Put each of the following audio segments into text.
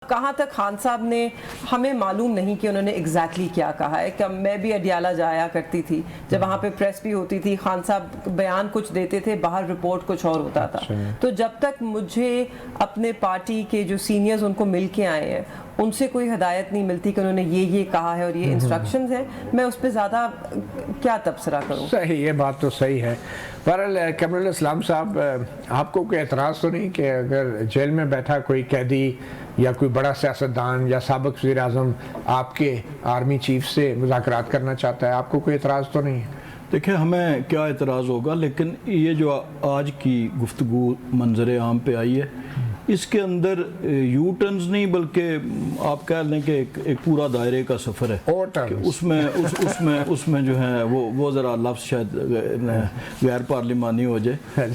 کہاں تک خان صاحب نے, ہمیں معلوم نہیں کہ انہوں نے ایگزیکٹلی کیا کہا ہے. کہ میں بھی اڈیالہ جایا کرتی تھی جب وہاں پہ پریس بھی ہوتی تھی, خان صاحب بیان کچھ دیتے تھے, باہر رپورٹ کچھ اور ہوتا تھا. تو جب تک مجھے اپنے پارٹی کے جو سینئرز ان کو مل کے آئے ہیں ان سے کوئی ہدایت نہیں ملتی کہ انہوں نے یہ کہا ہے اور یہ انسٹرکشنز ہیں, میں اس پہ زیادہ کیا تبصرہ کروں. صحیح, یہ بات تو صحیح ہے. بہرحال کیمرل اسلام صاحب, آپ کو کوئی اعتراض تو نہیں کہ اگر جیل میں بیٹھا کوئی قیدی یا کوئی بڑا سیاستدان یا سابق وزیر اعظم آپ کے آرمی چیف سے مذاکرات کرنا چاہتا ہے, آپ کو کوئی اعتراض تو نہیں ہے؟ دیکھیں ہمیں کیا اعتراض ہوگا, لیکن یہ جو آج کی گفتگو منظر عام پہ آئی ہے اس کے اندر یو ٹرنز نہیں بلکہ آپ کہہ لیں کہ ایک پورا دائرے کا سفر ہے. اس میں جو ہے وہ ذرا لفظ شاید غیر پارلیمانی ہو جائے,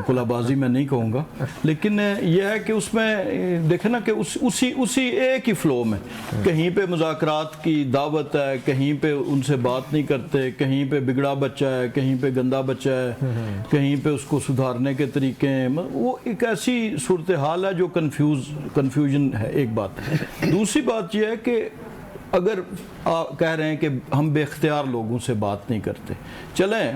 کلا بازی میں نہیں کہوں گا, لیکن یہ ہے کہ اس میں دیکھیں نا کہ اسی ایک ہی فلو میں کہیں پہ مذاکرات کی دعوت ہے, کہیں پہ ان سے بات نہیں کرتے, کہیں پہ بگڑا بچہ ہے, کہیں پہ گندا بچہ ہے, کہیں پہ اس کو سدھارنے کے طریقے ہیں. وہ ایک ایسی صورتحال جو کنفیوژن ہے. ایک بات. دوسری بات یہ ہے کہ اگر کہہ رہے ہیں کہ ہم بے اختیار لوگوں سے بات نہیں کرتے, چلیں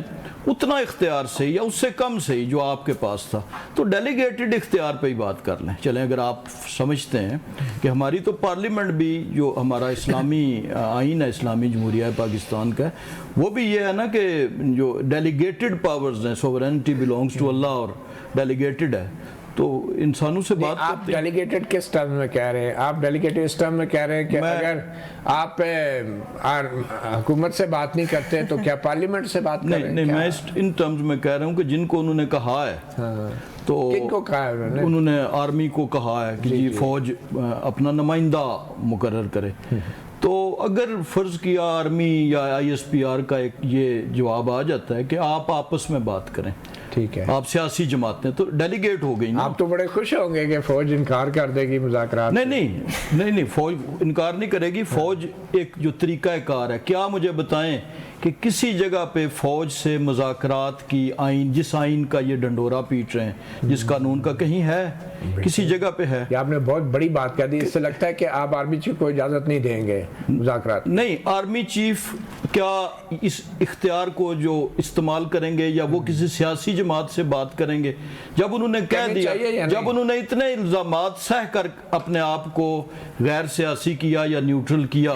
اتنا اختیار سے یا اس سے کم سے ہی جو آپ کے پاس تھا تو ڈیلیگیٹڈ اختیار پہ ہی بات کر لیں. چلیں اگر آپ سمجھتے ہیں کہ ہماری تو پارلیمنٹ بھی جو ہمارا اسلامی آئین ہے, اسلامی جمہوریہ پاکستان کا ہے, وہ بھی یہ ہے نا کہ جو ڈیلیگیٹڈ پاورز ہیں, سوورینٹی بلونگز ٹو اللہ اور ڈیلیگیٹڈ ہے, تو انسانوں سے بات آپ ڈیلیگیٹڈ کس ٹرم میں کہہ رہے ہیں؟ آپ ڈیلیگیٹڈ اس ٹرم میں کہہ رہے ہیں کہ اگر آپ حکومت سے بات نہیں کرتے تو کیا پارلیمنٹ سے بات کریں؟ نہیں, میں ان ٹرمز میں کہہ رہا ہوں کہ جن کو انہوں نے کہا ہے, تو کن کو کہا ہے انہوں نے آرمی کو کہا ہے کہ جی فوج اپنا نمائندہ مقرر کرے. تو اگر فرض کیا آرمی یا آئی ایس پی آر کا ایک یہ جواب آ جاتا ہے کہ آپ آپس میں بات کریں, ٹھیک ہے, آپ سیاسی جماعتیں, تو ڈیلیگیٹ ہو گئی نا. آپ تو بڑے خوش ہوں گے کہ فوج انکار کر دے گی مذاکرات. نہیں, فوج انکار نہیں کرے گی. فوج ایک جو طریقہ کار ہے, کیا مجھے بتائیں کہ کسی جگہ پہ فوج سے مذاکرات کی آئین, جس آئین کا یہ ڈنڈورا پیٹ رہے ہیں, جس قانون کا, کہیں ہے کسی جگہ پہ ہے؟ یہ آپ نے بہت بڑی بات کہہ دی. اس سے لگتا ہے کہ آپ آرمی چیف کو اجازت نہیں دیں گے مذاکرات. نہیں, آرمی چیف کیا اس اختیار کو جو استعمال کریں گے یا وہ کسی سیاسی جماعت سے بات کریں گے جب انہوں نے کہہ دیا, جب انہوں نے اتنے الزامات سہ کر اپنے آپ کو غیر سیاسی کیا یا نیوٹرل کیا؟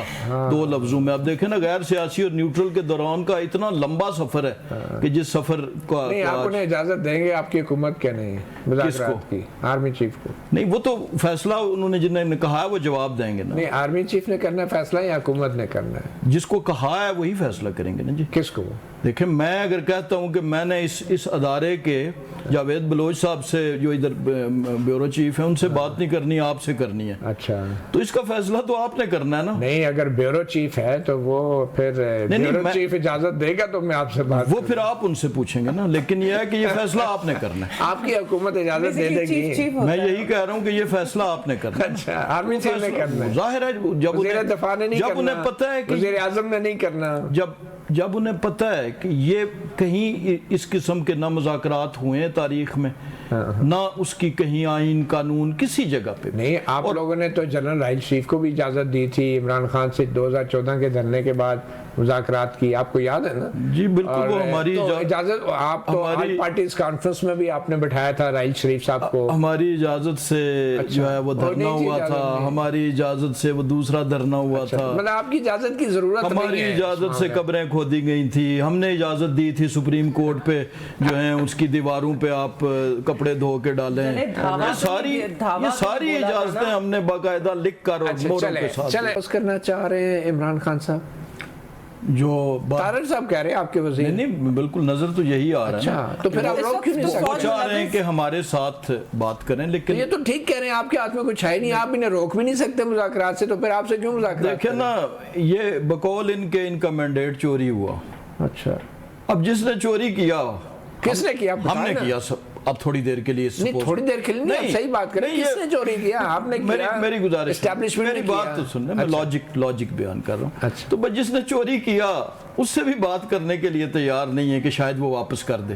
دو لفظوں میں آپ دیکھیں نا, غیر سیاسی اور نیوٹرل کے دوران کا اتنا لمبا سفر ہے کہ جس سفر کا نہیں, آپ انہیں اجازت دیں گے آپ کی حکومت کیا نہیں مذاکرات کی؟ آرمی چیف کو نہیں, وہ تو فیصلہ انہوں نے جنہیں نے کہا ہے وہ جواب دیں گے نا. نہیں, آرمی چیف نے کرنا ہے فیصلہ یا حکومت نے کرنا ہے؟ جس کو کہا ہے وہی فیصلہ کریں گے نا جی. کس کو؟ دیکھیں, میں اگر کہتا ہوں کہ میں نے اس ادارے کے جاوید بلوچ صاحب سے جو ادھر بیورو چیف ہیں ان سے بات نہیں کرنی, آپ سے کرنی ہے, اچھا, تو اس کا فیصلہ تو آپ نے کرنا ہے نا. نہیں, اگر بیورو چیف ہے تو وہ پھر بیورو چیف اجازت دے گا تو میں آپ سے بات, وہ پھر آپ ان سے پوچھیں گے نا, لیکن یہ ہے کہ یہ فیصلہ آپ نے کرنا ہے. آپ کی حکومت اجازت دے دے گی؟ میں یہی کہہ رہا ہوں کہ یہ فیصلہ آپ نے کرنا ہے. اچھا, آرمی چیف نے کرنا ہے. ظاہر ہے وزیر دفاع نے نہیں کرنا, جب انہیں پتہ ہے کہ وزیر اعظم نے نہیں کرنا, جب انہیں پتہ ہے کہ یہ کہیں اس قسم کے نہ مذاکرات ہوئے ہیں تاریخ میں, نہ اس کی کہیں آئین قانون کسی جگہ پہ. نہیں, آپ لوگوں نے تو جنرل راحیل شریف کو بھی اجازت دی تھی عمران خان سے 2014 کے دھرنے کے بعد مذاکرات کی, آپ کو یاد ہے نا؟ جی بالکل, وہ ہماری اجازت, آپ تو آل پارٹیز کانفرنس میں بھی آپ نے بٹھایا تھا راحیل شریف صاحب کو. ہماری اجازت سے جو ہے وہ دھرنا ہوا تھا, ہماری اجازت سے وہ دوسرا دھرنا ہوا تھا. مطلب آپ کی اجازت کی ضرورت نہیں ہے. ہماری اجازت سے قبریں کھودی گئی تھی, ہم نے اجازت دی تھی سپریم کورٹ پہ جو ہیں اس کی دیواروں پہ آپ کپڑے دھو کے ڈالیں. یہ ساری اجازتیں ہم نے باقاعدہ لکھ کر اور موروں کے ساتھ. چلیں, اس کرنا چاہ رہے ہیں عمران خان صاحب جو طارق صاحب کہہ رہے ہیں آپ کے وزیر. نہیں, بالکل نظر تو یہی آ رہا ہے. اچھا, تو پھر آپ لوگ کیوں نہیں وہ چاہ رہے ہیں کہ ہمارے ساتھ بات کریں, لیکن یہ تو ٹھیک کہہ رہے ہیں, آپ کے ہاتھ میں کچھ ہے نہیں, آپ انہیں روک بھی نہیں سکتے مذاکرات سے, تو پھر آپ سے کیوں مذاکرات؟ دیکھیں نا, یہ بقول ان کا مینڈیٹ چوری ہوا. اچھا, اب جس نے چوری کیا, کس نے کیا؟ ہم نے کیا. اب تھوڑی دیر کے لیے, نہیں تھوڑی دیر کے لیے نہیں, صحیح بات کریں, کس نے چوری کیا؟ آپ نے کیا؟ میری گزارش, میری بات تو سننا, میں لاجک بیان کر رہا ہوں. تو جس نے چوری کیا اس سے بھی بات کرنے کے لیے تیار نہیں ہے کہ شاید وہ واپس کر دے.